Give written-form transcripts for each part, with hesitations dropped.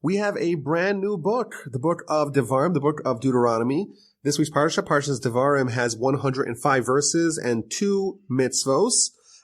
We have a brand new book, the book of Devarim, the book of Deuteronomy. This week's Parsha, Parshas Devarim, has 105 verses and 2 mitzvos,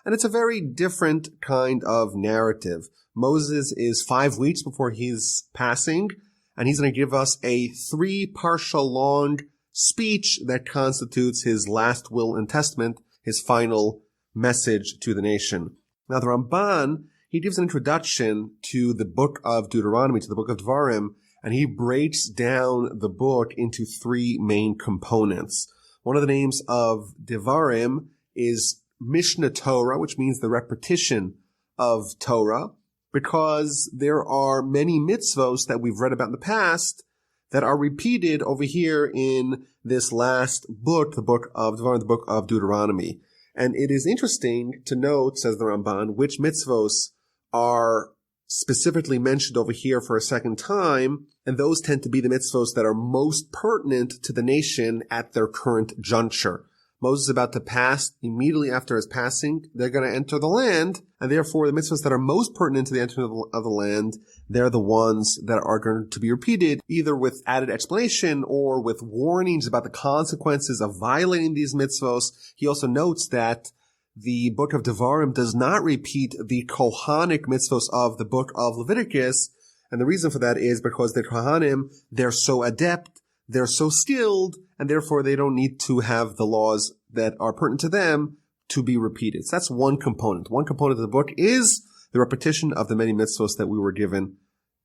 and it's a very different kind of narrative. Moses is 5 weeks before he's passing, and he's going to give us a 3-parsha long speech that constitutes his last will and testament, his final message to the nation. Now, the Ramban, he gives an introduction to the book of Deuteronomy, to the book of Devarim, and he breaks down the book into 3 main components. One of the names of Devarim is Mishnah Torah, which means the repetition of Torah, because there are many mitzvos that we've read about in the past that are repeated over here in this last book, the book of Devarim, the book of Deuteronomy. And it is interesting to note, says the Ramban, which mitzvos are specifically mentioned over here for a second time, and those tend to be the mitzvos that are most pertinent to the nation at their current juncture. Moses is about to pass. Immediately after his passing, they're going to enter the land, and therefore the mitzvahs that are most pertinent to the entry of the land, they're the ones that are going to be repeated, either with added explanation or with warnings about the consequences of violating these mitzvahs. He also notes that the book of Devarim does not repeat the Kohanic mitzvahs of the book of Leviticus, and the reason for that is because the Kohanim, they're so adept, they're so skilled, and therefore they don't need to have the laws that are pertinent to them to be repeated. So that's one component. One component of the book is the repetition of the many mitzvahs that we were given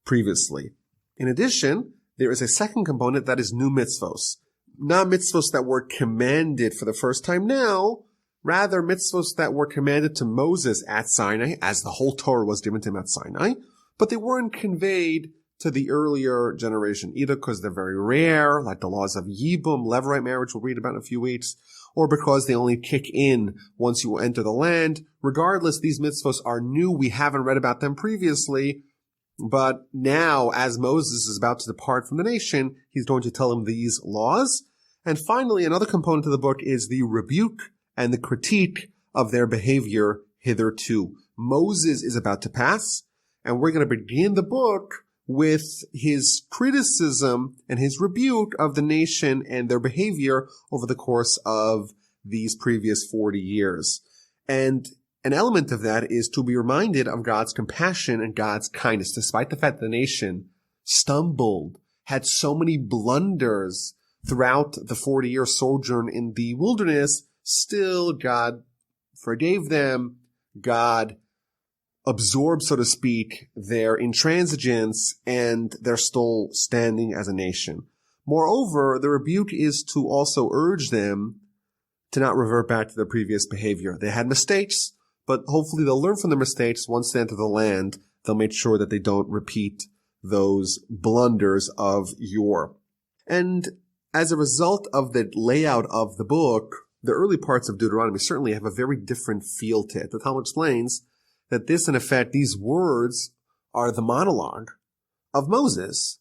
previously. In addition, there is a second component that is new mitzvahs. Not mitzvahs that were commanded for the first time now, rather mitzvahs that were commanded to Moses at Sinai, as the whole Torah was given to him at Sinai, but they weren't conveyed to the earlier generation, either because they're very rare, like the laws of Yibum, Levirate marriage we'll read about in a few weeks, or because they only kick in once you enter the land. Regardless, these mitzvahs are new. We haven't read about them previously, but now, as Moses is about to depart from the nation, he's going to tell him these laws. And finally, another component of the book is the rebuke and the critique of their behavior hitherto. Moses is about to pass, and we're going to begin the book with his criticism and his rebuke of the nation and their behavior over the course of these previous 40 years. And an element of that is to be reminded of God's compassion and God's kindness. Despite the fact that the nation stumbled, had so many blunders throughout the 40-year sojourn in the wilderness, still God forgave them. God absorb, so to speak, their intransigence, and they're still standing as a nation. Moreover, the rebuke is to also urge them to not revert back to their previous behavior. They had mistakes, but hopefully they'll learn from their mistakes. Once they enter the land, they'll make sure that they don't repeat those blunders of yore. And as a result of the layout of the book, the early parts of Deuteronomy certainly have a very different feel to it. The Talmud explains that this, in effect, these words are the monologue of Moses.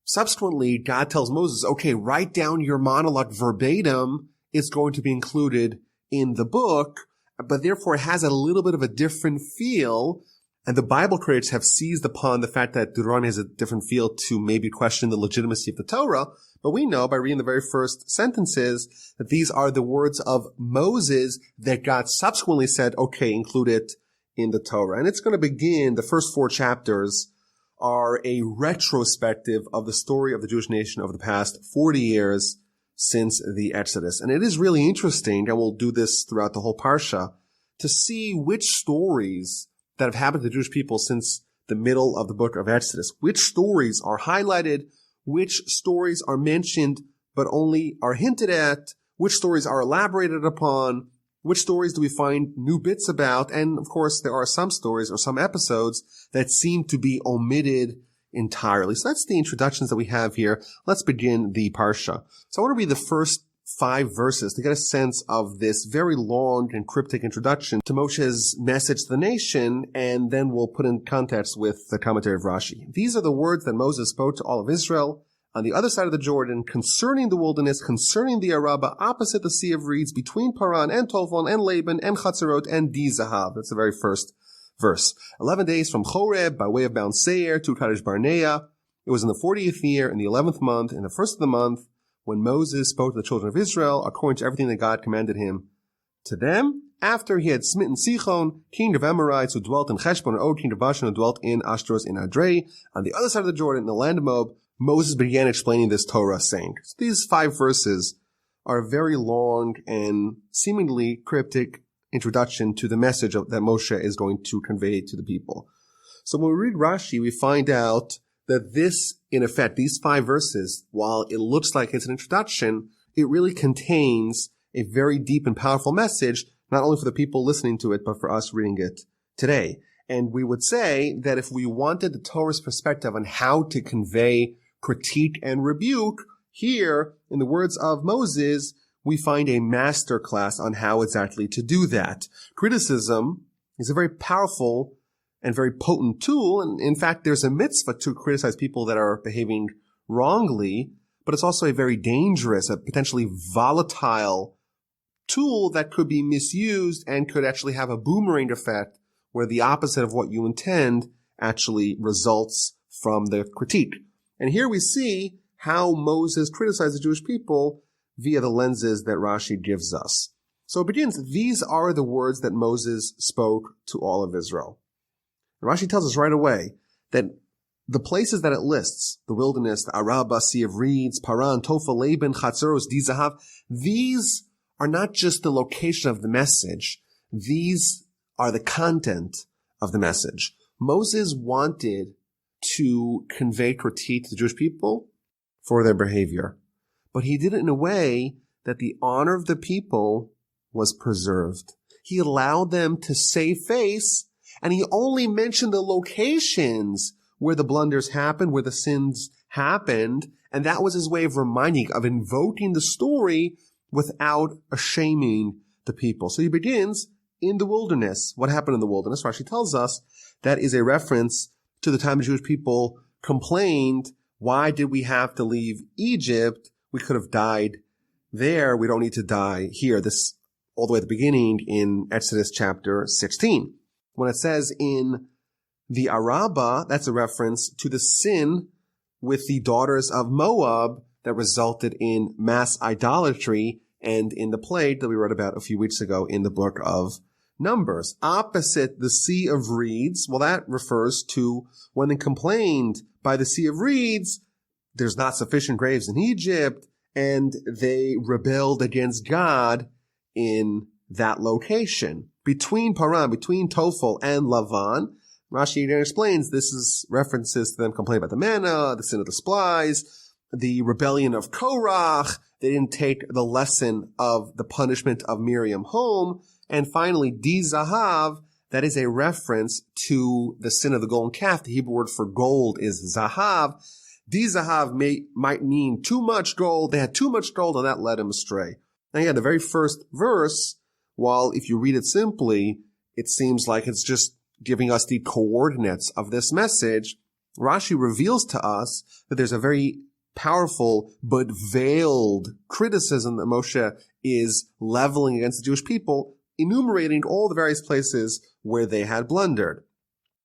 Subsequently, God tells Moses, okay, write down your monologue verbatim. It's going to be included in the book, but therefore it has a little bit of a different feel. And the Bible critics have seized upon the fact that Deuteronomy has a different feel to maybe question the legitimacy of the Torah. But we know by reading the very first sentences that these are the words of Moses that God subsequently said, okay, include it in the Torah. And it's going to begin, the first 4 chapters are a retrospective of the story of the Jewish nation over the past 40 years since the Exodus. And it is really interesting, and we'll do this throughout the whole Parsha, to see which stories that have happened to the Jewish people since the middle of the book of Exodus, which stories are highlighted, which stories are mentioned but only are hinted at, which stories are elaborated upon, which stories do we find new bits about? And of course, there are some stories or some episodes that seem to be omitted entirely. So that's the introductions that we have here. Let's begin the Parsha. So I want to read the first 5 verses to get a sense of this very long and cryptic introduction to Moshe's message to the nation, and then we'll put in context with the commentary of Rashi. These are the words that Moses spoke to all of Israel on the other side of the Jordan, concerning the wilderness, concerning the Arabah, opposite the Sea of Reeds, between Paran and Tovon and Laban and Chatzerot and Dizahav. That's the very first verse. 11 days from Choreb by way of Land Saiyar to Kadesh Barnea. It was in the 40th year, in the 11th month, in the first of the month, when Moses spoke to the children of Israel according to everything that God commanded him to them, after he had smitten Sichon, king of Amorites, who dwelt in Heshbon, and Og, king of Bashan, who dwelt in Ashtaroth in Adrei, on the other side of the Jordan, in the land of Moab. Moses began explaining this Torah, saying, so these 5 verses are a very long and seemingly cryptic introduction to the message that Moshe is going to convey to the people. So when we read Rashi, we find out that this, in effect, these 5 verses, while it looks like it's an introduction, it really contains a very deep and powerful message, not only for the people listening to it, but for us reading it today. And we would say that if we wanted the Torah's perspective on how to convey critique and rebuke, here, in the words of Moses, we find a master class on how exactly to do that. Criticism is a very powerful and very potent tool, and in fact, there's a mitzvah to criticize people that are behaving wrongly, but it's also a very dangerous, a potentially volatile tool that could be misused and could actually have a boomerang effect where the opposite of what you intend actually results from the critique. And here we see how Moses criticized the Jewish people via the lenses that Rashi gives us. So it begins, these are the words that Moses spoke to all of Israel. Rashi tells us right away that the places that it lists, the wilderness, the Araba, Sea of Reeds, Paran, Tophel, Laban, Chatzeros, Dizahav, these are not just the location of the message. These are the content of the message. Moses wanted to convey critique to the Jewish people for their behavior, but he did it in a way that the honor of the people was preserved. He allowed them to save face, and he only mentioned the locations where the blunders happened, where the sins happened, and that was his way of reminding, of invoking the story without shaming the people. So he begins in the wilderness. What happened in the wilderness? Rashi tells us that is a reference to the time the Jewish people complained, why did we have to leave Egypt? We could have died there. We don't need to die here. This all the way at the beginning in Exodus chapter 16. When it says in the Araba, that's a reference to the sin with the daughters of Moab that resulted in mass idolatry and in the plague that we read about a few weeks ago in the book of Numbers. Opposite the Sea of Reeds, well, that refers to when they complained by the Sea of Reeds, there's not sufficient graves in Egypt, and they rebelled against God in that location. Between Paran, between Tophel and Lavan, Rashi explains this is references to them complaining about the manna, the sin of the spies, the rebellion of Korach. They didn't take the lesson of the punishment of Miriam home. And finally, Dizahav, that is a reference to the sin of the golden calf. The Hebrew word for gold is Zahav. Dizahav might mean too much gold. They had too much gold and that led them astray. Now, yeah, the very first verse, while if you read it simply, it seems like it's just giving us the coordinates of this message. Rashi reveals to us that there's a very powerful but veiled criticism that Moshe is leveling against the Jewish people, enumerating all the various places where they had blundered.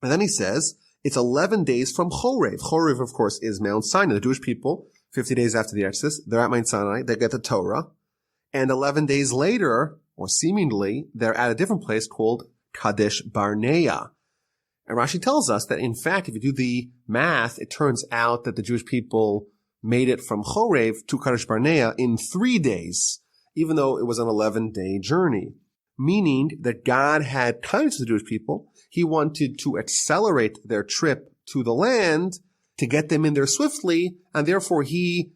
And then he says, it's 11 days from Chorev. Chorev, of course, is Mount Sinai. The Jewish people, 50 days after the Exodus, they're at Mount Sinai, they get the Torah. And 11 days later, or seemingly, they're at a different place called Kadesh Barnea. And Rashi tells us that, in fact, if you do the math, it turns out that the Jewish people made it from Chorev to Kadesh Barnea in 3 days, even though it was an 11-day journey. Meaning that God had kindness to the Jewish people. He wanted to accelerate their trip to the land to get them in there swiftly, and therefore he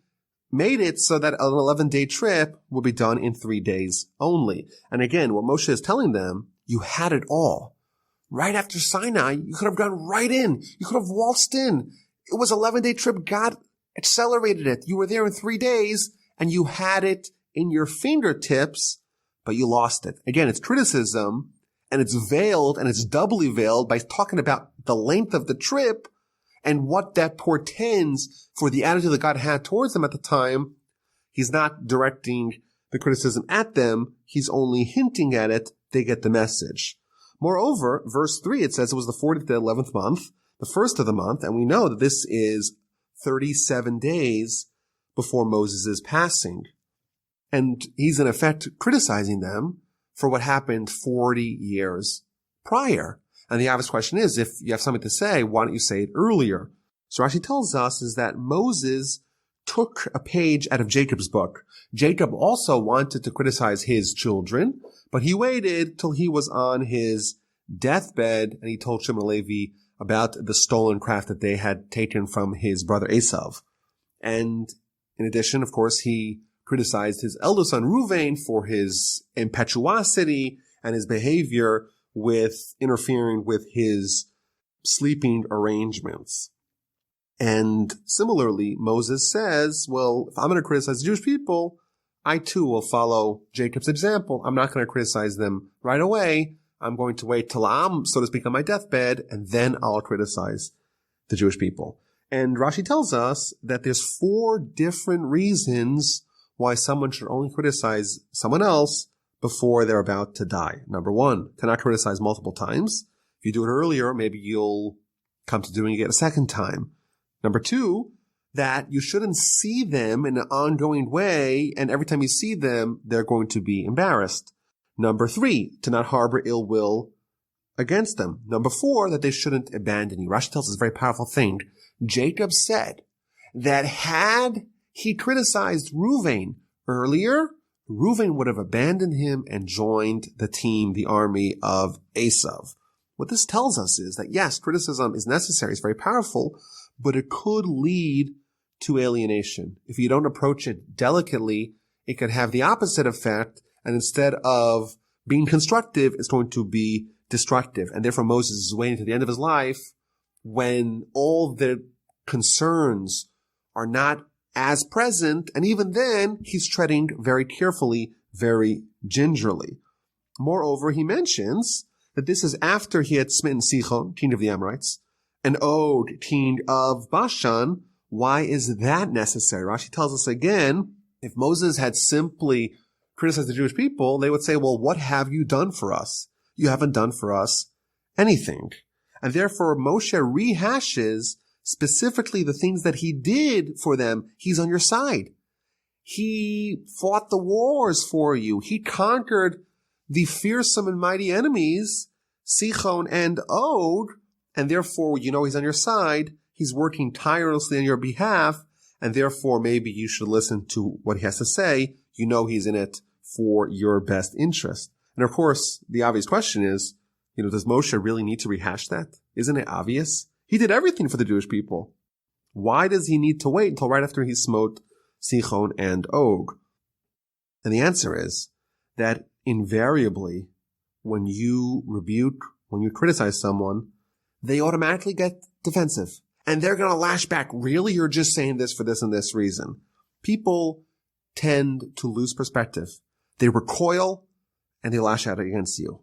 made it so that an 11-day trip will be done in 3 days only. And again, what Moshe is telling them, you had it all. Right after Sinai, you could have gone right in. You could have waltzed in. It was an 11-day trip. God accelerated it. You were there in 3 days, and you had it in your fingertips, but you lost it. Again, it's criticism, and it's veiled, and it's doubly veiled by talking about the length of the trip and what that portends for the attitude that God had towards them at the time. He's not directing the criticism at them. He's only hinting at it. They get the message. Moreover, verse 3, it says it was the 40th to 11th month, the first of the month, and we know that this is 37 days before Moses' passing. And he's in effect criticizing them for what happened 40 years prior. And the obvious question is, if you have something to say, why don't you say it earlier? So Rashi tells us is that Moses took a page out of Jacob's book. Jacob also wanted to criticize his children, but he waited till he was on his deathbed, and he told Shimon and Levi about the stolen craft that they had taken from his brother Esav. And in addition, of course, he criticized his eldest son Reuven for his impetuosity and his behavior with interfering with his sleeping arrangements. And similarly, Moses says, well, if I'm going to criticize the Jewish people, I too will follow Jacob's example. I'm not going to criticize them right away. I'm going to wait till I'm, so to speak, on my deathbed, and then I'll criticize the Jewish people. And Rashi tells us that there's 4 different reasons why someone should only criticize someone else before they're about to die. Number 1, to not criticize multiple times. If you do it earlier, maybe you'll come to doing it a second time. Number 2, that you shouldn't see them in an ongoing way, and every time you see them, they're going to be embarrassed. Number 3, to not harbor ill will against them. Number 4, that they shouldn't abandon you. Rashi tells us a very powerful thing. Jacob said that had he criticized Reuven earlier, Reuven would have abandoned him and joined the team, the army of Esav. What this tells us is that yes, criticism is necessary, it's very powerful, but it could lead to alienation. If you don't approach it delicately, it could have the opposite effect, and instead of being constructive, it's going to be destructive. And therefore Moses is waiting to the end of his life when all the concerns are not as present, and even then, he's treading very carefully, very gingerly. Moreover, he mentions that this is after he had smitten Sichon, king of the Amorites, and Og, king of Bashan. Why is that necessary? Rashi tells us again, if Moses had simply criticized the Jewish people, they would say, well, what have you done for us? You haven't done for us anything. And therefore, Moshe rehashes specifically the things that he did for them. He's on your side. He fought the wars for you. He conquered the fearsome and mighty enemies, Sichon and Og, and therefore, you know he's on your side. He's working tirelessly on your behalf, and therefore maybe you should listen to what he has to say. You know he's in it for your best interest. And of course, the obvious question is, does Moshe really need to rehash that? Isn't it obvious? He did everything for the Jewish people. Why does he need to wait until right after he smote Sichon and Og? And the answer is that invariably, when you rebuke, when you criticize someone, they automatically get defensive. And they're going to lash back. Really? You're just saying this for this and this reason. People tend to lose perspective. They recoil and they lash out against you.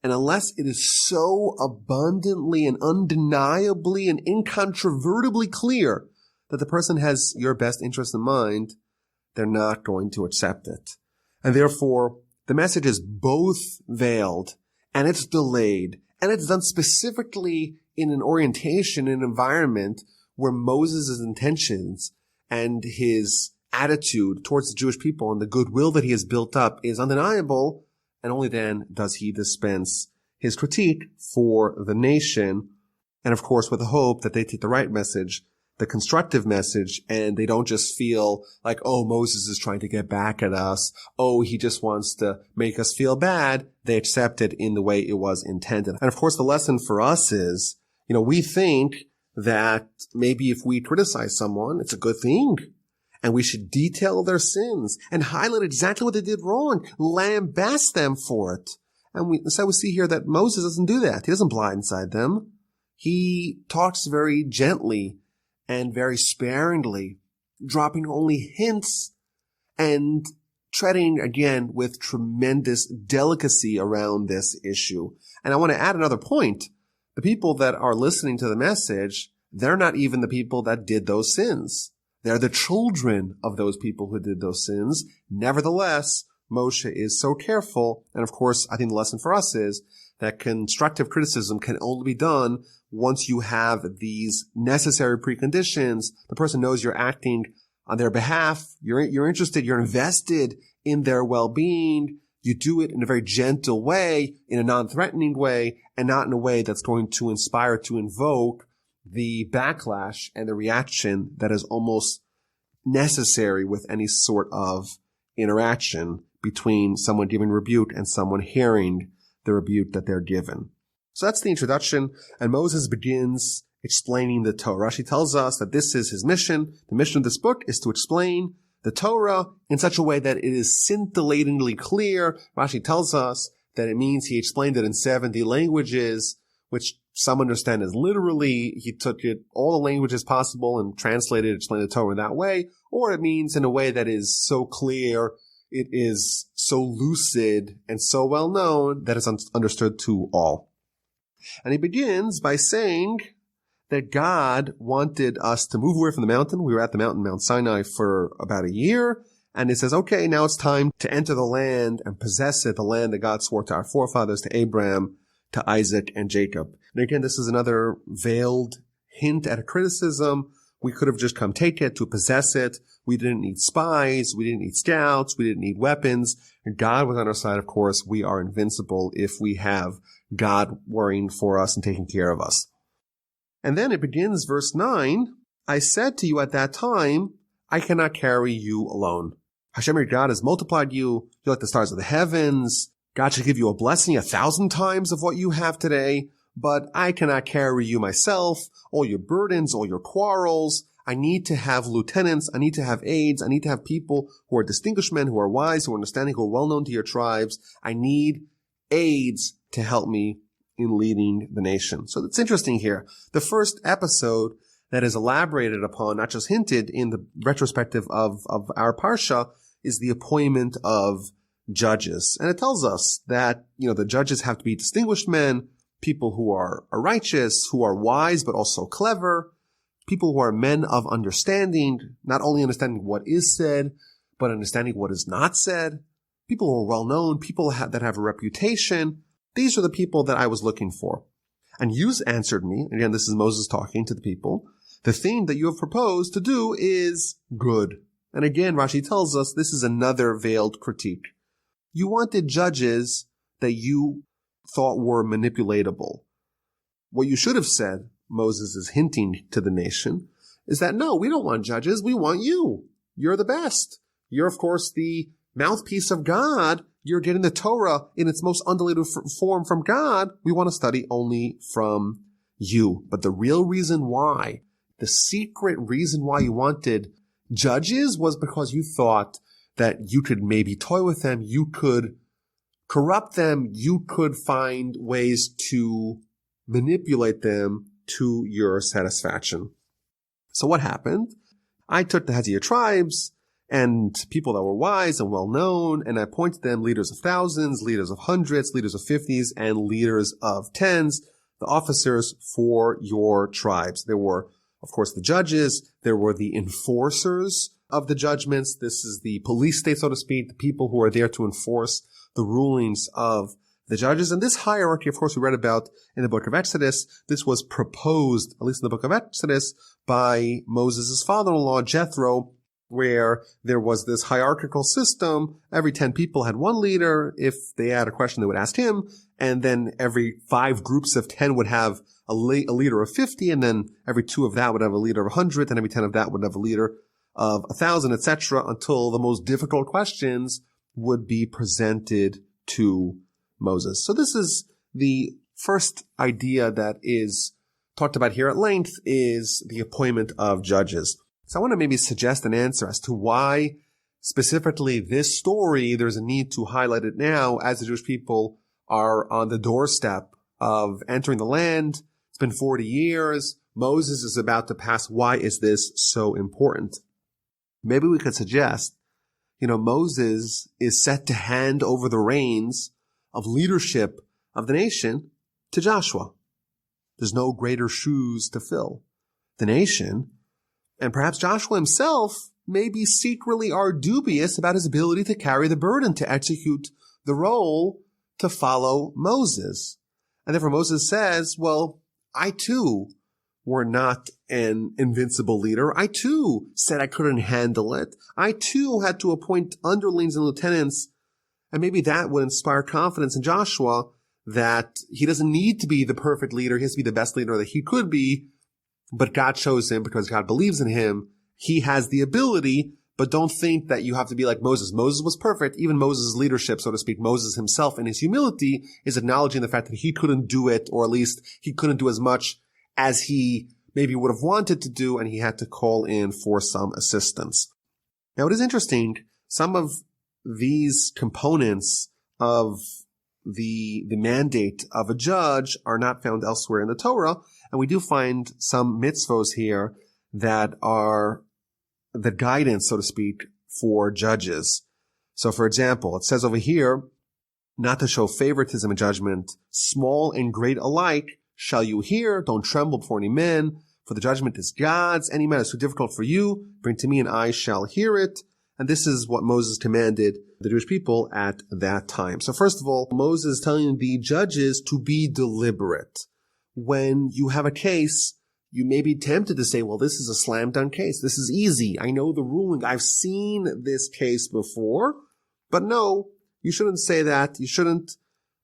And unless it is so abundantly and undeniably and incontrovertibly clear that the person has your best interest in mind, they're not going to accept it. And therefore, the message is both veiled and it's delayed, and it's done specifically in an orientation, an environment where Moses' intentions and his attitude towards the Jewish people and the goodwill that he has built up is undeniable, and only then does he dispense his critique for the nation, and of course with the hope that they take the right message, the constructive message, and they don't just feel like, oh, Moses is trying to get back at us, oh, he just wants to make us feel bad. They accept it in the way it was intended. And of course the lesson for us is, we think that maybe if we criticize someone, it's a good thing. And we should detail their sins and highlight exactly what they did wrong, lambast them for it. And so we see here that Moses doesn't do that. He doesn't blindside them. He talks very gently and very sparingly, dropping only hints and treading again with tremendous delicacy around this issue. And I want to add another point. The people that are listening to the message, they're not even the people that did those sins. They're the children of those people who did those sins. Nevertheless, Moshe is so careful. And of course, I think the lesson for us is that constructive criticism can only be done once you have these necessary preconditions. The person knows you're acting on their behalf. You're interested. You're invested in their well-being. You do it in a very gentle way, in a non-threatening way, and not in a way that's going to inspire, to invoke the backlash and the reaction that is almost necessary with any sort of interaction between someone giving rebuke and someone hearing the rebuke that they're given. So that's the introduction, and Moses begins explaining the Torah. Rashi tells us that this is his mission. The mission of this book is to explain the Torah in such a way that it is scintillatingly clear. Rashi tells us that it means he explained it in 70 languages, which some understand as literally he took it all the languages possible and translated, explained the Torah in that way, or it means in a way that is so clear, it is so lucid and so well known that it's understood to all. And he begins by saying that God wanted us to move away from the mountain. We were at the mountain, Mount Sinai, for about a year. And it says, okay, now it's time to enter the land and possess it, the land that God swore to our forefathers, to Abraham, to Isaac, and Jacob. And again, this is another veiled hint at a criticism. We could have just come take it, to possess it. We didn't need spies. We didn't need scouts. We didn't need weapons. And God was on our side, of course. We are invincible if we have God worrying for us and taking care of us. And then it begins, verse 9, I said to you at that time, I cannot carry you alone. Hashem your God has multiplied you. You're like the stars of the heavens. God should give you a blessing 1,000 times of what you have today. But I cannot carry you myself, all your burdens, all your quarrels. I need to have lieutenants. I need to have aides. I need to have people who are distinguished men, who are wise, who are understanding, who are well known to your tribes. I need aides to help me in leading the nation. So it's interesting here. The first episode that is elaborated upon, not just hinted in the retrospective of our Parsha, is the appointment of judges. And it tells us that, the judges have to be distinguished men, people who are righteous, who are wise, but also clever, people who are men of understanding, not only understanding what is said, but understanding what is not said, people who are well known, people that have a reputation. These are the people that I was looking for. And you answered me, again, this is Moses talking to the people, the thing that you have proposed to do is good. And again, Rashi tells us this is another veiled critique. You wanted judges that you thought were manipulatable. What you should have said, Moses is hinting to the nation, is that no, we don't want judges, we want you. You're the best. You're, of course, the mouthpiece of God. You're getting the Torah in its most undiluted form from God. We want to study only from you. But the real reason why, the secret reason why you wanted judges was because you thought that you could maybe toy with them, you could corrupt them, you could find ways to manipulate them to your satisfaction. So what happened? I took the heads of your tribes and people that were wise and well known, and I appointed them leaders of thousands, leaders of hundreds, leaders of 50s, and leaders of 10s, the officers for your tribes. There were, of course, the judges. There were the enforcers of the judgments. This is the police state, so to speak, the people who are there to enforce the rulings of the judges. And this hierarchy, of course, we read about in the book of Exodus. This was proposed, at least in the book of Exodus, by Moses' father-in-law, Jethro, where there was this hierarchical system. Every 10 people had one leader. If they had a question, they would ask him. And then every 5 groups of 10 would have a leader of 50. And then every 2 of that would have a leader of 100. And every 10 of that would have a leader of 1,000, etc., until the most difficult questions would be presented to Moses. So this is the first idea that is talked about here at length, is the appointment of judges. So I want to maybe suggest an answer as to why specifically this story, there's a need to highlight it now as the Jewish people are on the doorstep of entering the land. It's been 40 years. Moses is about to pass. Why is this so important? Maybe we could suggest, Moses is set to hand over the reins of leadership of the nation to Joshua. There's no greater shoes to fill. The nation, and perhaps Joshua himself, maybe secretly are dubious about his ability to carry the burden, to execute the role, to follow Moses. And therefore Moses says, well, I too were not an invincible leader. I too said I couldn't handle it. I too had to appoint underlings and lieutenants. And maybe that would inspire confidence in Joshua that he doesn't need to be the perfect leader. He has to be the best leader that he could be. But God chose him because God believes in him. He has the ability, but don't think that you have to be like Moses. Moses was perfect. Even Moses' leadership, so to speak, Moses himself in his humility is acknowledging the fact that he couldn't do it, or at least he couldn't do as much as he maybe would have wanted to do, and he had to call in for some assistance. Now, it is interesting. Some of these components of the mandate of a judge are not found elsewhere in the Torah, and we do find some mitzvos here that are the guidance, so to speak, for judges. So, for example, it says over here, not to show favoritism in judgment, small and great alike shall you hear, don't tremble before any man, for the judgment is God's. Any matter is too difficult for you, bring to me and I shall hear it. And this is what Moses commanded the Jewish people at that time. So first of all, Moses is telling the judges to be deliberate. When you have a case, you may be tempted to say, well, this is a slam dunk case. This is easy. I know the ruling. I've seen this case before. But no, you shouldn't say that. You shouldn't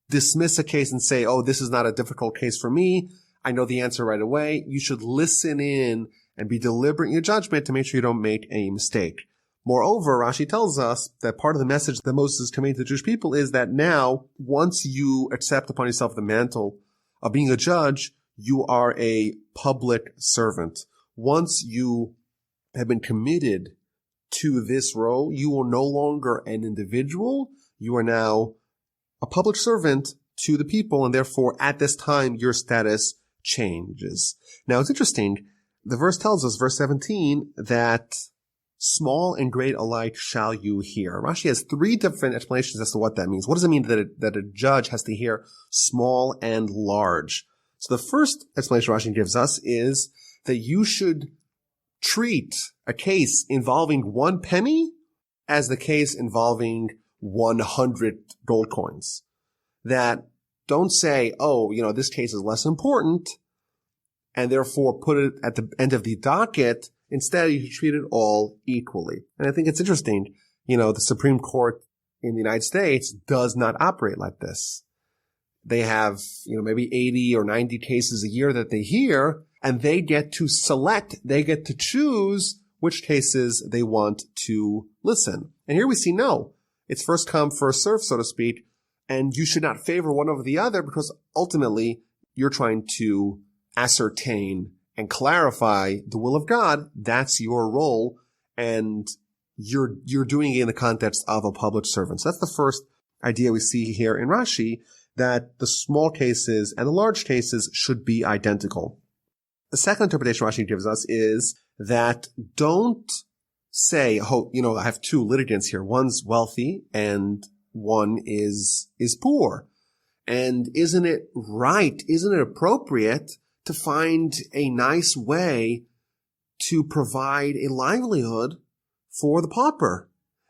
dismiss a case and say, oh, this is not a difficult case for me. I know the answer right away. You should listen in and be deliberate in your judgment to make sure you don't make a mistake. Moreover, Rashi tells us that part of the message that Moses is conveying to the Jewish people is that now, once you accept upon yourself the mantle of being a judge, you are a public servant. Once you have been committed to this role, you are no longer an individual. You are now a public servant to the people, and therefore, at this time, your status changes. Now, it's interesting. The verse tells us, verse 17, that small and great alike shall you hear. Rashi has three different explanations as to what that means. What does it mean that a judge has to hear small and large? So the first explanation Rashi gives us is that you should treat a case involving 1 penny as the case involving 100 gold coins. That don't say, oh, this case is less important, and therefore put it at the end of the docket. Instead, you should treat it all equally. And I think it's interesting, the Supreme Court in the United States does not operate like this. They have, maybe 80 or 90 cases a year that they hear, and they get to choose which cases they want to listen. And here we see no. It's first come, first serve, so to speak, and you should not favor one over the other because ultimately you're trying to ascertain and clarify the will of God. That's your role, and you're doing it in the context of a public servant. So that's the first idea we see here in Rashi, that the small cases and the large cases should be identical. The second interpretation Rashi gives us is that don't say, oh, I have two litigants here. One's wealthy and one is poor. And isn't it appropriate to find a nice way to provide a livelihood for the pauper?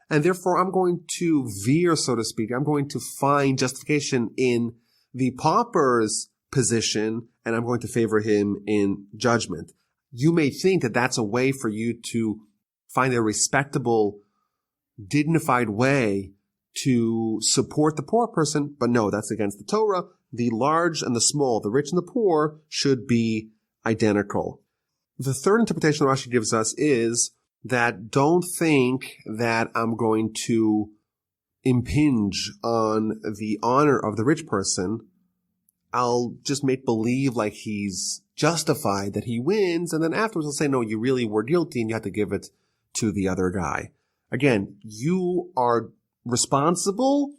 And therefore, I'm going to veer, so to speak. I'm going to find justification in the pauper's position, and I'm going to favor him in judgment. You may think that that's a way for you to find a respectable, dignified way to support the poor person, but no, that's against the Torah. The large and the small, the rich and the poor, should be identical. The third interpretation Rashi gives us is that don't think that I'm going to impinge on the honor of the rich person. I'll just make believe like he's justified, that he wins, and then afterwards I'll say, no, you really were guilty and you have to give it to the other guy. Again, you are responsible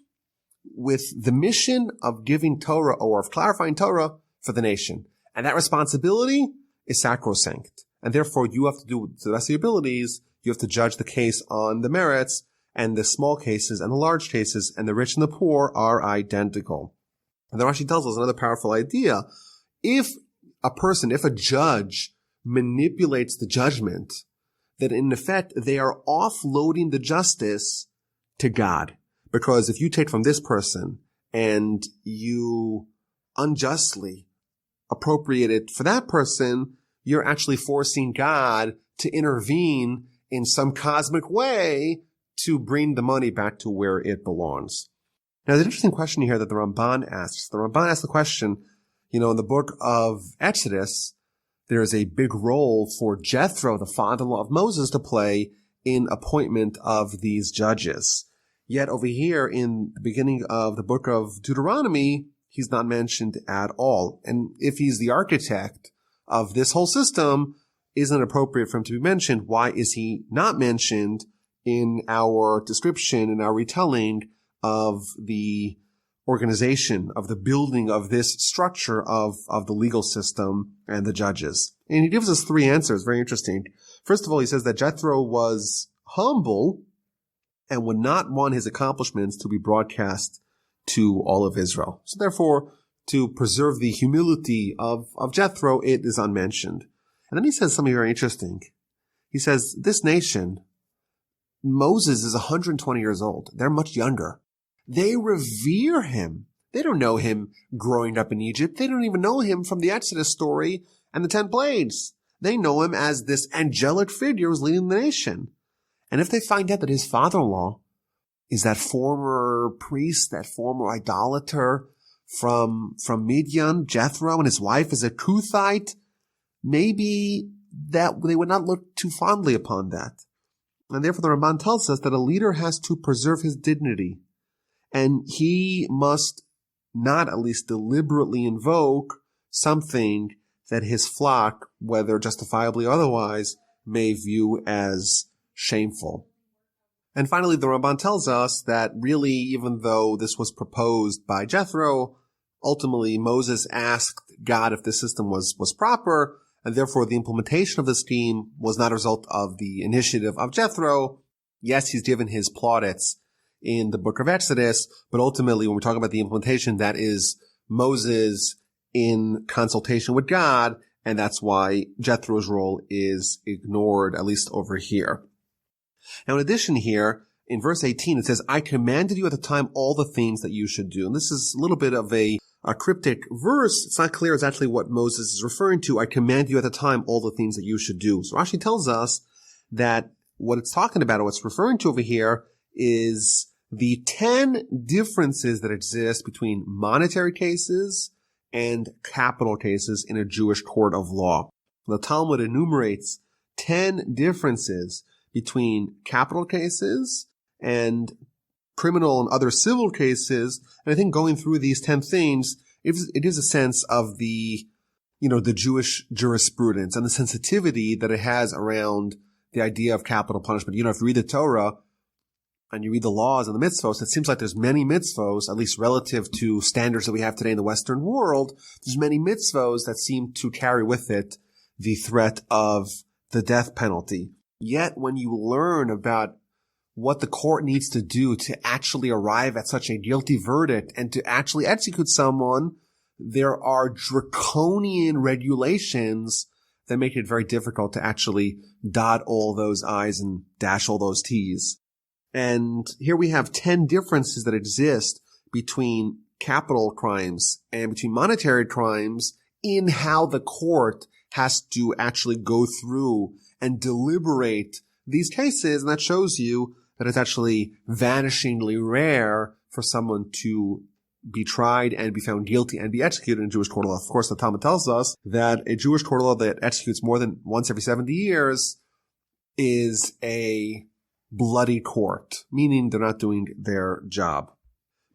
with the mission of giving Torah or of clarifying Torah for the nation. And that responsibility is sacrosanct. And therefore, you have to do to the best of your abilities. You have to judge the case on the merits, and the small cases and the large cases and the rich and the poor are identical. And then Rashi tells us another powerful idea. If a judge manipulates the judgment, that in effect, they are offloading the justice to God. Because if you take from this person and you unjustly appropriated for that person, you're actually forcing God to intervene in some cosmic way to bring the money back to where it belongs. Now, there's an interesting question here that the Ramban asks. The Ramban asks the question, in the book of Exodus, there is a big role for Jethro, the father-in-law of Moses, to play in appointment of these judges. Yet over here in the beginning of the book of Deuteronomy, he's not mentioned at all. And if he's the architect of this whole system, isn't appropriate for him to be mentioned. Why is he not mentioned in our description, in our retelling of the organization, of the building of this structure of the legal system and the judges? And he gives us three answers, very interesting. First of all, he says that Jethro was humble and would not want his accomplishments to be broadcast to all of Israel. So therefore, to preserve the humility of Jethro, it is unmentioned. And then he says something very interesting. He says, this nation, Moses is 120 years old. They're much younger. They revere him. They don't know him growing up in Egypt. They don't even know him from the Exodus story and the 10 plagues. They know him as this angelic figure who's leading the nation. And if they find out that his father-in-law is that former priest, that former idolater from Midian, Jethro, and his wife is a Cuthite, maybe that they would not look too fondly upon that. And therefore the Ramban tells us that a leader has to preserve his dignity. And he must not at least deliberately invoke something that his flock, whether justifiably or otherwise, may view as shameful. And finally, the Ramban tells us that really, even though this was proposed by Jethro, ultimately Moses asked God if this system was proper, and therefore the implementation of the scheme was not a result of the initiative of Jethro. Yes, he's given his plaudits in the book of Exodus, but ultimately when we're talking about the implementation, that is Moses in consultation with God, and that's why Jethro's role is ignored, at least over here. Now, in addition here, in verse 18, it says, I commanded you at the time all the things that you should do. And this is a little bit of a cryptic verse. It's not clear exactly what Moses is referring to. I command you at the time all the things that you should do. So Rashi tells us that what it's talking about, or what's referring to over here, is the 10 differences that exist between monetary cases and capital cases in a Jewish court of law. The Talmud enumerates 10 differences between capital cases and criminal and other civil cases. And I think going through these 10 things, it is a sense of the Jewish jurisprudence and the sensitivity that it has around the idea of capital punishment. If you read the Torah and you read the laws and the mitzvos, it seems like there's many mitzvos, at least relative to standards that we have today in the Western world. There's many mitzvos that seem to carry with it the threat of the death penalty. Yet when you learn about what the court needs to do to actually arrive at such a guilty verdict and to actually execute someone, there are draconian regulations that make it very difficult to actually dot all those I's and dash all those T's. And here we have 10 differences that exist between capital crimes and between monetary crimes in how the court has to actually go through and deliberate these cases. And that shows you that it's actually vanishingly rare for someone to be tried and be found guilty and be executed in Jewish court of law. Of course, the Talmud tells us that a Jewish court of law that executes more than once every 70 years is a bloody court, meaning they're not doing their job.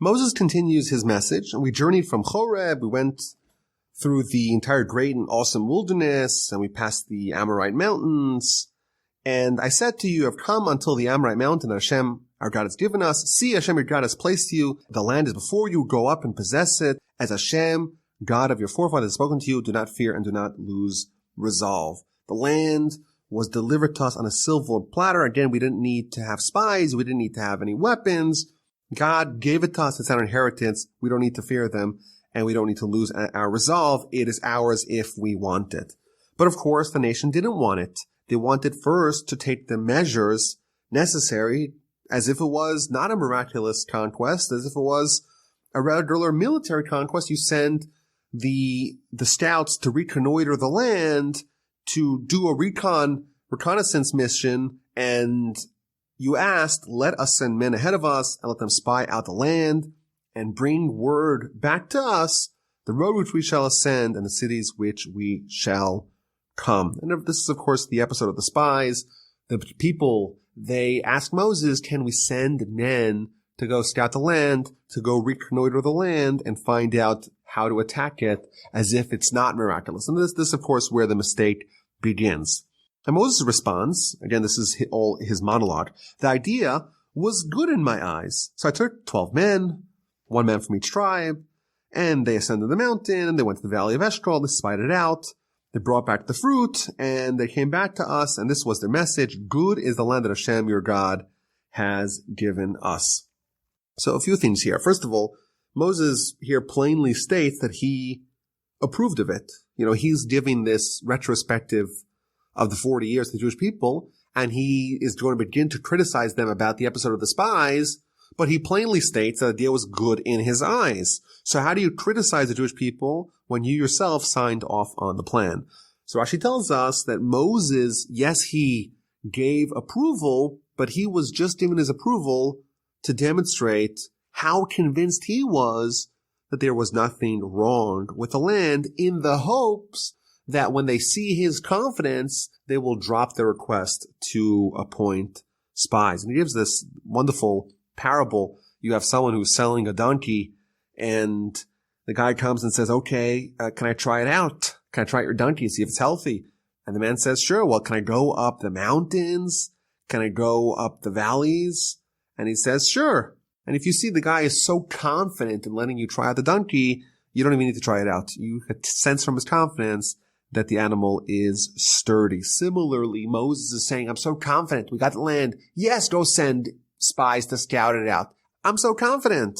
Moses continues his message, and we journeyed from Horeb. We went through the entire great and awesome wilderness, and we passed the Amorite mountains. And I said to you, you have come until the Amorite mountain that Hashem, our God, has given us. See, Hashem, your God, has placed you. The land is before you. Go up and possess it. As Hashem, God of your forefathers, has spoken to you, do not fear and do not lose resolve. The land was delivered to us on a silver platter. Again, we didn't need to have spies. We didn't need to have any weapons. God gave it to us. It's our inheritance. We don't need to fear them, and we don't need to lose our resolve. It is ours if we want it. But of course, the nation didn't want it. They wanted first to take the measures necessary as if it was not a miraculous conquest, as if it was a regular military conquest. You send the scouts to reconnoiter the land, to do a reconnaissance mission, and you asked, let us send men ahead of us and let them spy out the land and bring word back to us, the road which we shall ascend and the cities which we shall come. And this is, of course, the episode of the spies. The people, they asked Moses, can we send men to go scout the land, to go reconnoiter the land and find out how to attack it as if it's not miraculous? And this, of course, where the mistake begins. And Moses responds, again, this is all his monologue, the idea was good in my eyes. So I took 12 men, 1 man from each tribe, and they ascended the mountain, they went to the valley of Eshcol, they spied it out, they brought back the fruit, and they came back to us, and this was their message: good is the land that Hashem, your God, has given us. So a few things here. First of all, Moses here plainly states that he approved of it. He's giving this retrospective of the 40 years to the Jewish people, and he is going to begin to criticize them about the episode of the spies, but he plainly states that the idea was good in his eyes. So how do you criticize the Jewish people when you yourself signed off on the plan? So Rashi tells us that Moses, yes, he gave approval, but he was just giving his approval to demonstrate how convinced he was that there was nothing wrong with the land, in the hopes that when they see his confidence, they will drop their request to appoint spies. And he gives this wonderful parable. You have someone who's selling a donkey, and the guy comes and says, okay, can I try it out? Can I try out your donkey, see if it's healthy? And the man says, sure. Well, can I go up the mountains? Can I go up the valleys? And he says, sure. And if you see the guy is so confident in letting you try out the donkey, you don't even need to try it out. You can sense from his confidence that the animal is sturdy. Similarly, Moses is saying, I'm so confident. We got the land. Yes, go send spies to scout it out. I'm so confident.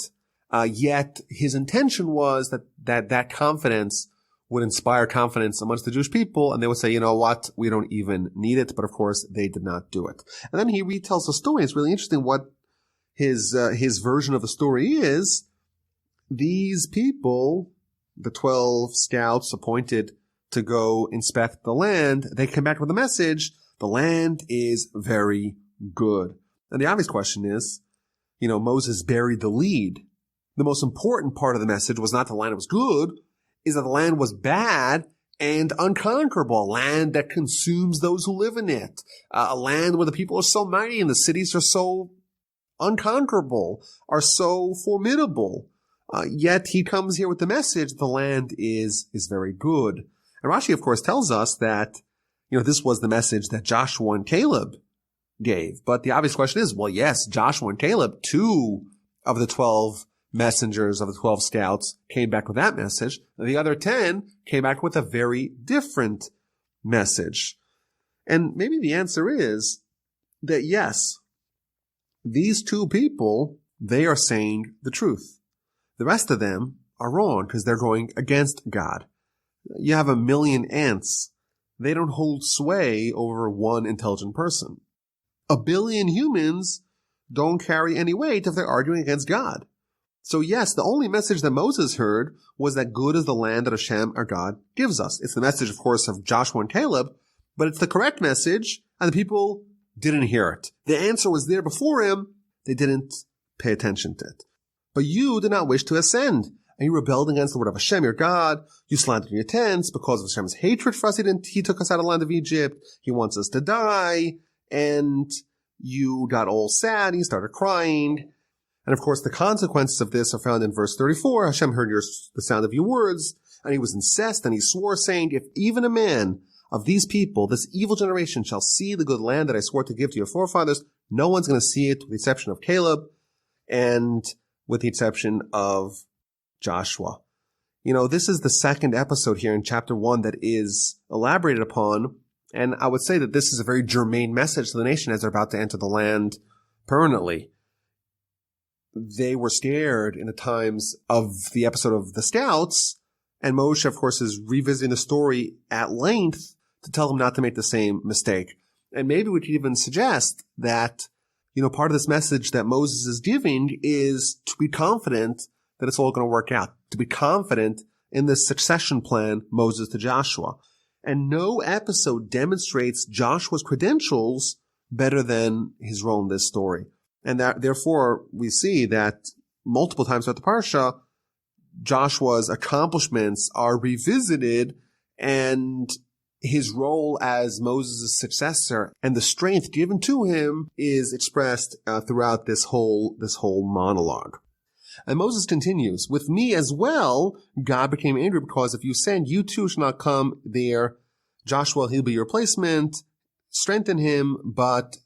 Yet his intention was that confidence would inspire confidence amongst the Jewish people, and they would say, you know what, we don't even need it. But of course, they did not do it. And then he retells the story. It's really interesting what his version of the story is. These people, the 12 scouts appointed to go inspect the land, they come back with a message: the land is very good. And the obvious question is, Moses buried the lead. The most important part of the message was not the land was good, is that the land was bad and unconquerable, a land that consumes those who live in it, a land where the people are so mighty and the cities are so unconquerable, are so formidable. Yet he comes here with the message, the land is very good. And Rashi, of course, tells us that, this was the message that Joshua and Caleb gave. But the obvious question is, well, yes, Joshua and Caleb, 2 of the 12 messengers of the 12 scouts, came back with that message. The other 10 came back with a very different message. And maybe the answer is that, yes, these 2 people, they are saying the truth. The rest of them are wrong because they're going against God. You have 1 million ants. They don't hold sway over one intelligent person. 1 billion humans don't carry any weight if they're arguing against God. So yes, the only message that Moses heard was that good is the land that Hashem, our God, gives us. It's the message, of course, of Joshua and Caleb, but it's the correct message, and the people didn't hear it. The answer was there before him. They didn't pay attention to it. But you did not wish to ascend, and you rebelled against the word of Hashem, your God. You slandered your tents because of Hashem's hatred for us. He took us out of the land of Egypt. He wants us to die. And you got all sad, and you started crying. And of course, the consequences of this are found in verse 34. Hashem heard the sound of your words, and he was incensed, and he swore, saying, if even a man of these people, this evil generation, shall see the good land that I swore to give to your forefathers, no one's going to see it, with the exception of Caleb, and with the exception of Joshua. This is the second episode here in chapter 1 that is elaborated upon. And I would say that this is a very germane message to the nation as they're about to enter the land permanently. They were scared in the times of the episode of the scouts, and Moshe, of course, is revisiting the story at length to tell them not to make the same mistake. And maybe we could even suggest that, part of this message that Moses is giving is to be confident that it's all going to work out, to be confident in the succession plan, Moses to Joshua. And no episode demonstrates Joshua's credentials better than his role in this story. And therefore, we see that multiple times throughout the Parsha, Joshua's accomplishments are revisited, and his role as Moses' successor and the strength given to him is expressed throughout this whole monologue. And Moses continues, "With me as well, God became angry because if you send, you too shall not come there. Joshua, he'll be your replacement. Strengthen him, but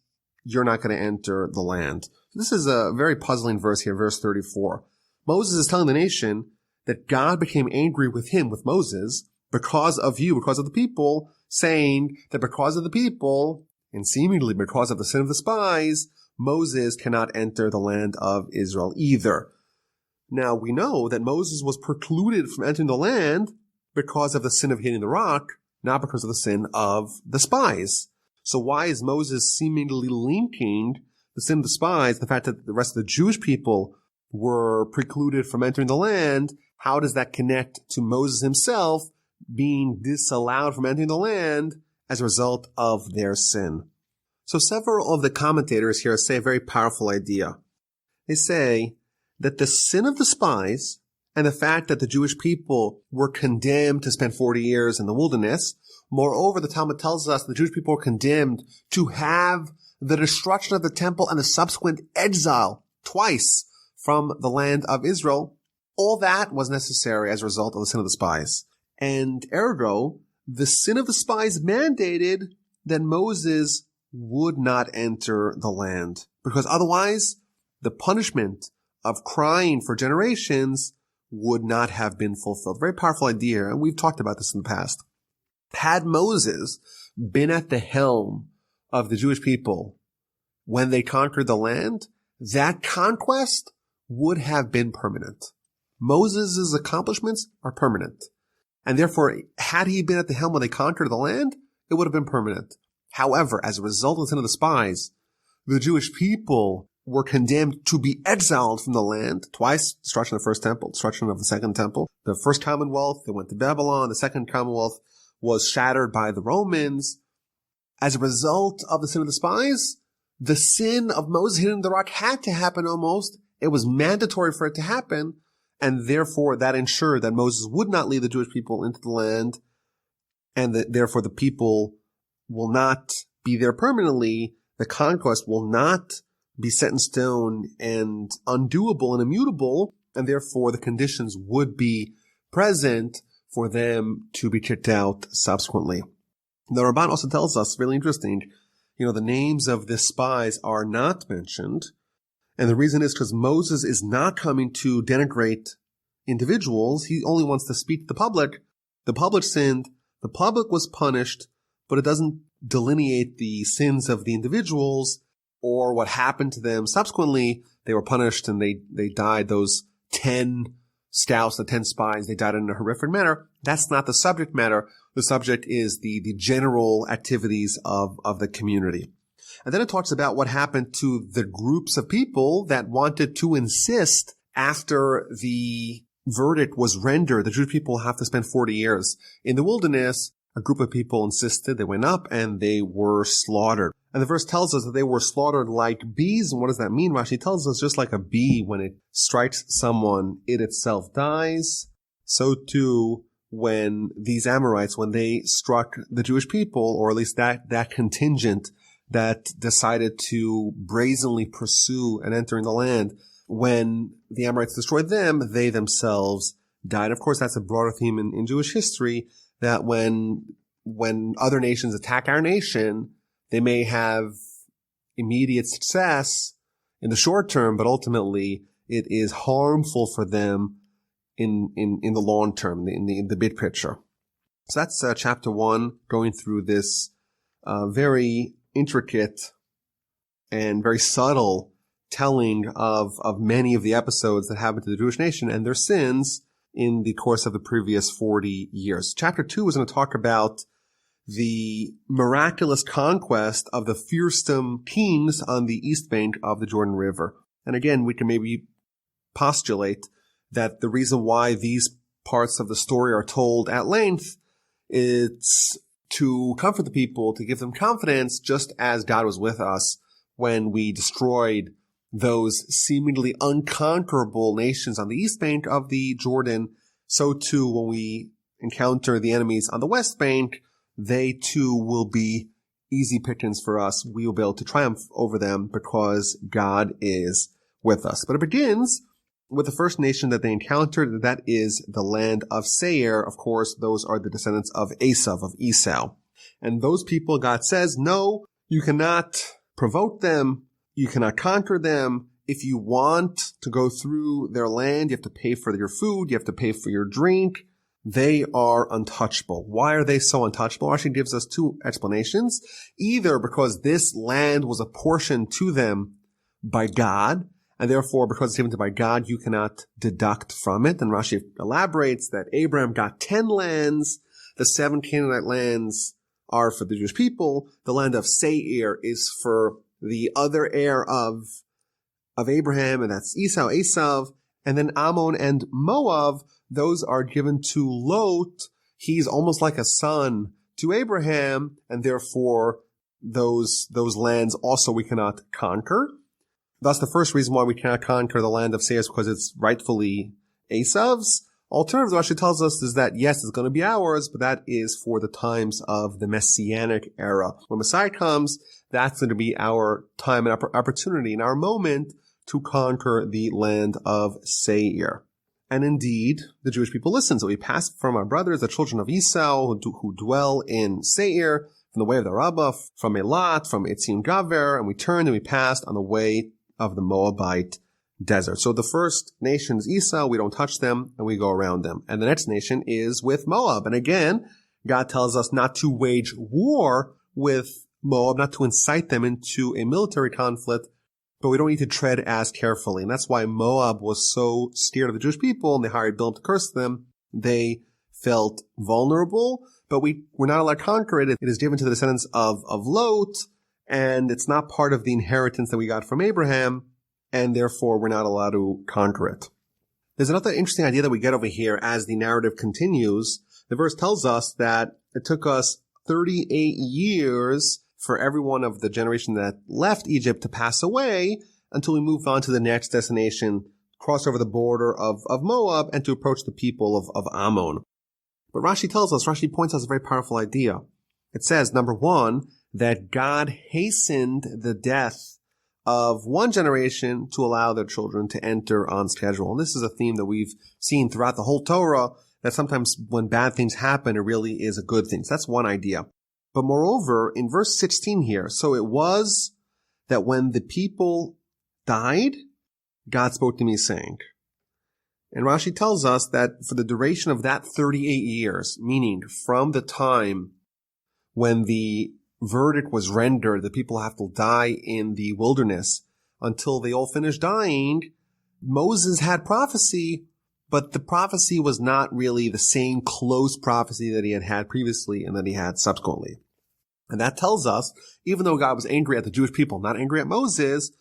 you're not going to enter the land." This is a very puzzling verse here, verse 34. Moses is telling the nation that God became angry with him, with Moses, because of you, because of the people, saying that because of the people, and seemingly because of the sin of the spies, Moses cannot enter the land of Israel either. Now, we know that Moses was precluded from entering the land because of the sin of hitting the rock, not because of the sin of the spies. So why is Moses seemingly linking the sin of the spies, the fact that the rest of the Jewish people were precluded from entering the land? How does that connect to Moses himself being disallowed from entering the land as a result of their sin? So several of the commentators here say a very powerful idea. They say that the sin of the spies and the fact that the Jewish people were condemned to spend 40 years in the wilderness, moreover, the Talmud tells us the Jewish people were condemned to have the destruction of the temple and the subsequent exile twice from the land of Israel. All that was necessary as a result of the sin of the spies. And ergo, the sin of the spies mandated that Moses would not enter the land, because otherwise the punishment of crying for generations would not have been fulfilled. Very powerful idea, and we've talked about this in the past. Had Moses been at the helm of the Jewish people when they conquered the land, that conquest would have been permanent. Moses' accomplishments are permanent. And therefore, had he been at the helm when they conquered the land, it would have been permanent. However, as a result of the sin of the spies, the Jewish people were condemned to be exiled from the land twice: destruction of the first temple, destruction of the second temple. The first Commonwealth, they went to Babylon. The second Commonwealth was shattered by the Romans. As a result of the sin of the spies, the sin of Moses hitting the rock had to happen almost. It was mandatory for it to happen. And therefore, that ensured that Moses would not lead the Jewish people into the land, and that therefore the people will not be there permanently. The conquest will not be set in stone and undoable and immutable, and therefore the conditions would be present for them to be kicked out subsequently. The Ramban also tells us, really interesting, the names of the spies are not mentioned. And the reason is because Moses is not coming to denigrate individuals. He only wants to speak to the public. The public sinned. The public was punished, but it doesn't delineate the sins of the individuals or what happened to them subsequently. They were punished and they died. Those 10 scouts, the 10 spies, they died in a horrific manner. That's not the subject matter. The subject is the general activities of the community. And then it talks about what happened to the groups of people that wanted to insist after the verdict was rendered. The Jewish people have to spend 40 years in the wilderness. A group of people insisted. They went up and they were slaughtered. And the verse tells us that they were slaughtered like bees. And what does that mean? Rashi tells us just like a bee, when it strikes someone, it itself dies. So too, when these Amorites, when they struck the Jewish people, or at least that contingent that decided to brazenly pursue and enter in the land, when the Amorites destroyed them, they themselves died. Of course, that's a broader theme in Jewish history, that when other nations attack our nation, they may have immediate success in the short term, but ultimately it is harmful for them in the long term, in the big picture. So that's chapter 1, going through this very intricate and very subtle telling of many of the episodes that happened to the Jewish nation and their sins in the course of the previous 40 years. Chapter 2 is going to talk about the miraculous conquest of the fearsome kings on the east bank of the Jordan River. And again, we can maybe postulate that the reason why these parts of the story are told at length, it's to comfort the people, to give them confidence, just as God was with us when we destroyed those seemingly unconquerable nations on the east bank of the Jordan. So too, when we encounter the enemies on the west bank, they too will be easy pickings for us. We will be able to triumph over them because God is with us. But it begins with the first nation that they encountered. That is the land of Saiyar. Of course, those are the descendants of Esau. And those people, God says, no, you cannot provoke them. You cannot conquer them. If you want to go through their land, you have to pay for your food. You have to pay for your drink. They are untouchable. Why are they so untouchable? Rashi gives us two explanations. Either because this land was apportioned to them by God, and therefore, because it's given to by God, you cannot deduct from it. And Rashi elaborates that Abraham got 10 lands. The 7 Canaanite lands are for the Jewish people. The land of Saiyar is for the other heir of Abraham, and that's Esau. And then Ammon and Moab, those are given to Lot. He's almost like a son to Abraham, and therefore those lands also we cannot conquer. Thus, the first reason why we cannot conquer the land of Saiyar is because it's rightfully Esau's. Alternatively, what she tells us is that, yes, it's going to be ours, but that is for the times of the Messianic era. When Messiah comes, that's going to be our time and opportunity and our moment to conquer the land of Saiyar. And indeed, the Jewish people listen. So we pass from our brothers, the children of Esau, who dwell in Saiyar, from the way of the Rabbah, from Elat, from Etzion Gaver, and we turned and we passed on the way of the Moabite desert. So the first nation is Esau. We don't touch them, and we go around them. And the next nation is with Moab. And again, God tells us not to wage war with Moab, not to incite them into a military conflict, but we don't need to tread as carefully. And that's why Moab was so scared of the Jewish people, and they hired Balaam to curse them. They felt vulnerable, but we're not allowed to conquer it. It is given to the descendants of Lot, and it's not part of the inheritance that we got from Abraham, and therefore we're not allowed to conquer it. There's another interesting idea that we get over here as the narrative continues. The verse tells us that it took us 38 years for everyone of the generation that left Egypt to pass away until we moved on to the next destination, cross over the border of Moab, and to approach the people of Ammon. But Rashi points out a very powerful idea. It says, number one, that God hastened the death of one generation to allow their children to enter on schedule. And this is a theme that we've seen throughout the whole Torah, that sometimes when bad things happen, it really is a good thing. So that's one idea. But moreover, in verse 16 here, so it was that when the people died, God spoke to me saying. And Rashi tells us that for the duration of that 38 years, meaning from the time when the verdict was rendered, the people have to die in the wilderness until they all finish dying, Moses had prophecy, but the prophecy was not really the same close prophecy that he had had previously and that he had subsequently. And that tells us, even though God was angry at the Jewish people, not angry at Moses,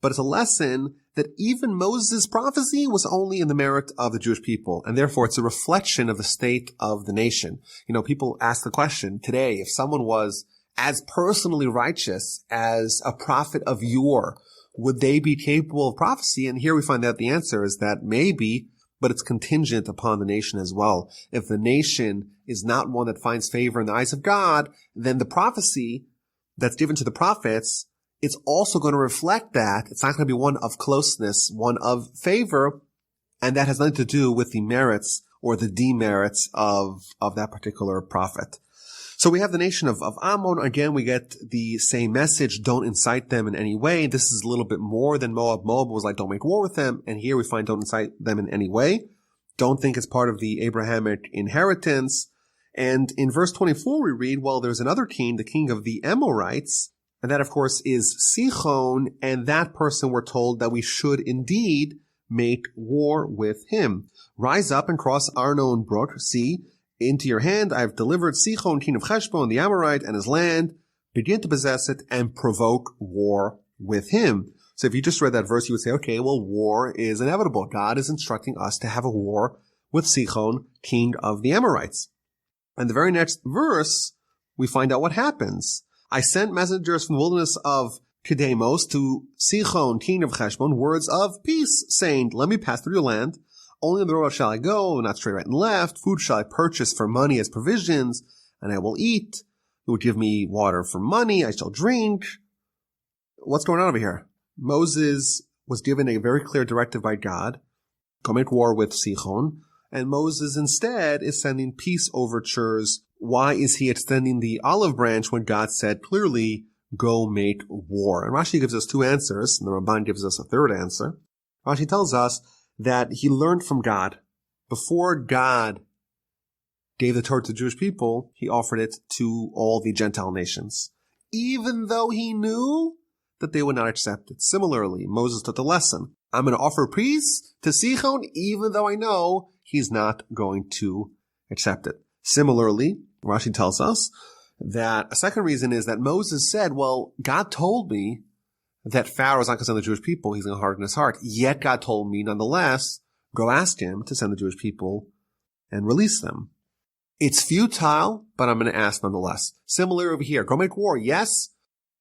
but it's a lesson that even Moses' prophecy was only in the merit of the Jewish people, and therefore it's a reflection of the state of the nation. You know, people ask the question today, if someone was as personally righteous as a prophet of yore, would they be capable of prophecy? And here we find out the answer is that maybe, but it's contingent upon the nation as well. If the nation is not one that finds favor in the eyes of God, then the prophecy that's given to the prophets, it's also going to reflect that. It's not going to be one of closeness, one of favor, and that has nothing to do with the merits or the demerits of that particular prophet. So we have the nation of Ammon. Again, we get the same message. Don't incite them in any way. This is a little bit more than Moab. Moab was like, don't make war with them. And here we find don't incite them in any way. Don't think it's part of the Abrahamic inheritance. And in verse 24, we read, well, there's another king, the king of the Amorites. And that, of course, is Sihon. And that person, we're told that we should indeed make war with him. Rise up and cross Arnon Brook. See, into your hand I have delivered Sihon, king of Heshbon, the Amorite, and his land. Begin to possess it and provoke war with him. So if you just read that verse, you would say, okay, well, war is inevitable. God is instructing us to have a war with Sichon, king of the Amorites. And the very next verse, we find out what happens. I sent messengers from the wilderness of Kedemos to Sichon, king of Heshbon, words of peace, saying, let me pass through your land. Only on the road shall I go, not straight right and left. Food shall I purchase for money as provisions, and I will eat. You will give me water for money, I shall drink. What's going on over here? Moses was given a very clear directive by God, go make war with Sichon, and Moses instead is sending peace overtures. Why is he extending the olive branch when God said clearly, go make war? And Rashi gives us two answers, and the Ramban gives us a third answer. Rashi tells us that he learned from God. Before God gave the Torah to the Jewish people, he offered it to all the Gentile nations, even though he knew that they would not accept it. Similarly, Moses taught the lesson. I'm going to offer peace to Sichon, even though I know he's not going to accept it. Similarly, Rashi tells us that a second reason is that Moses said, well, God told me that Pharaoh is not going to send the Jewish people, he's going to harden his heart. Yet God told me, nonetheless, go ask him to send the Jewish people and release them. It's futile, but I'm going to ask nonetheless. Similar over here, go make war. Yes,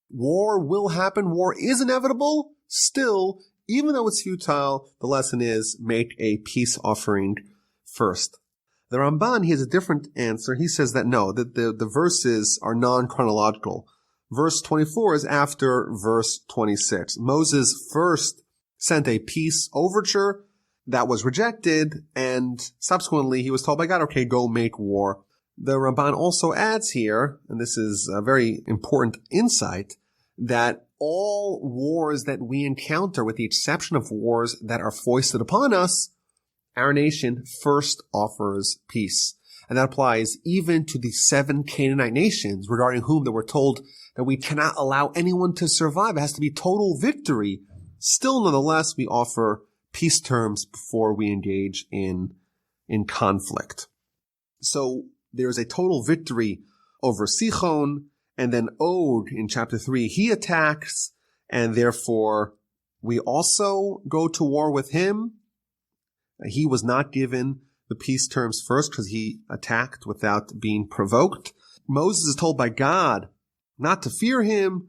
war will happen. War is inevitable. Still, even though it's futile, the lesson is make a peace offering first. The Ramban, he has a different answer. He says that no, that the verses are non-chronological. Verse 24 is after verse 26. Moses first sent a peace overture that was rejected, and subsequently he was told by God, okay, go make war. The Ramban also adds here, and this is a very important insight, that all wars that we encounter, with the exception of wars that are foisted upon us, our nation first offers peace. And that applies even to the 7 Canaanite nations regarding whom that we're told that we cannot allow anyone to survive. It has to be total victory. Still, nonetheless, we offer peace terms before we engage in conflict. So there's a total victory over Sichon, and then Og in chapter 3, he attacks, and therefore we also go to war with him. He was not given the peace terms first because he attacked without being provoked. Moses is told by God not to fear him.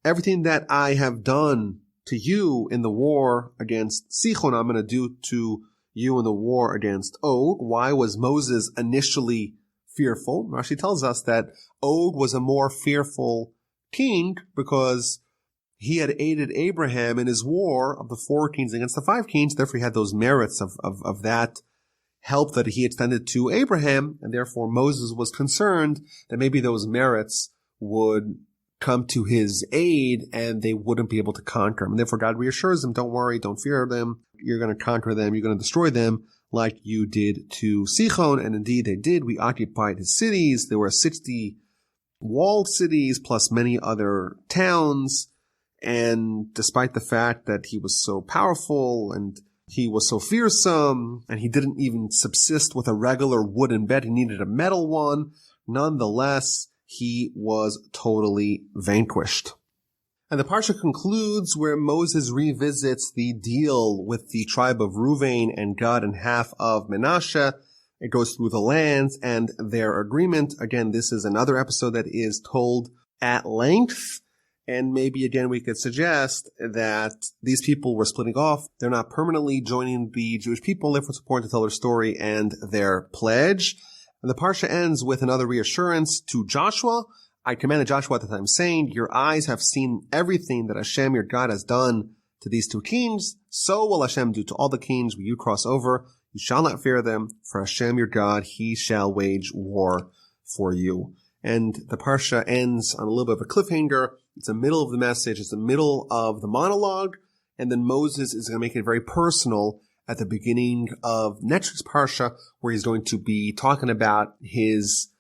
Everything that I have done to you in the war against Sichon, I'm going to do to you in the war against Og. Why was Moses initially fearful? Rashi tells us that Og was a more fearful king because he had aided Abraham in his war of the 4 kings against the 5 kings. Therefore, he had those merits of that help that he extended to Abraham. And therefore, Moses was concerned that maybe those merits would come to his aid and they wouldn't be able to conquer him. And therefore, God reassures him, don't worry, don't fear them. You're going to conquer them. You're going to destroy them like you did to Sichon. And indeed, they did. We occupied his cities. There were 60 walled cities plus many other towns. And despite the fact that he was so powerful and he was so fearsome and he didn't even subsist with a regular wooden bed, he needed a metal one, nonetheless, he was totally vanquished. And the Parsha concludes where Moses revisits the deal with the tribe of Reuven and Gad and half of Manasseh. It goes through the lands and their agreement. Again, this is another episode that is told at length. And maybe, again, we could suggest that these people were splitting off. They're not permanently joining the Jewish people. Therefore, it's important to tell their story and their pledge. And the Parsha ends with another reassurance to Joshua. I commanded Joshua at the time, saying, your eyes have seen everything that Hashem, your God, has done to these 2 kings. So will Hashem do to all the kings where you cross over. You shall not fear them, for Hashem, your God, he shall wage war for you. And the Parsha ends on a little bit of a cliffhanger. It's the middle of the message. It's the middle of the monologue. And then Moses is going to make it very personal at the beginning of next week's Parsha, where he's going to be talking about his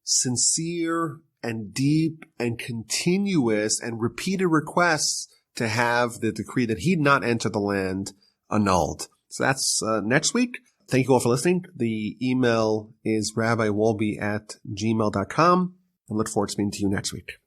sincere and deep and continuous and repeated requests to have the decree that he'd not enter the land annulled. So that's next week. Thank you all for listening. The email is rabbiwolbe@gmail.com. I look forward to speaking to you next week.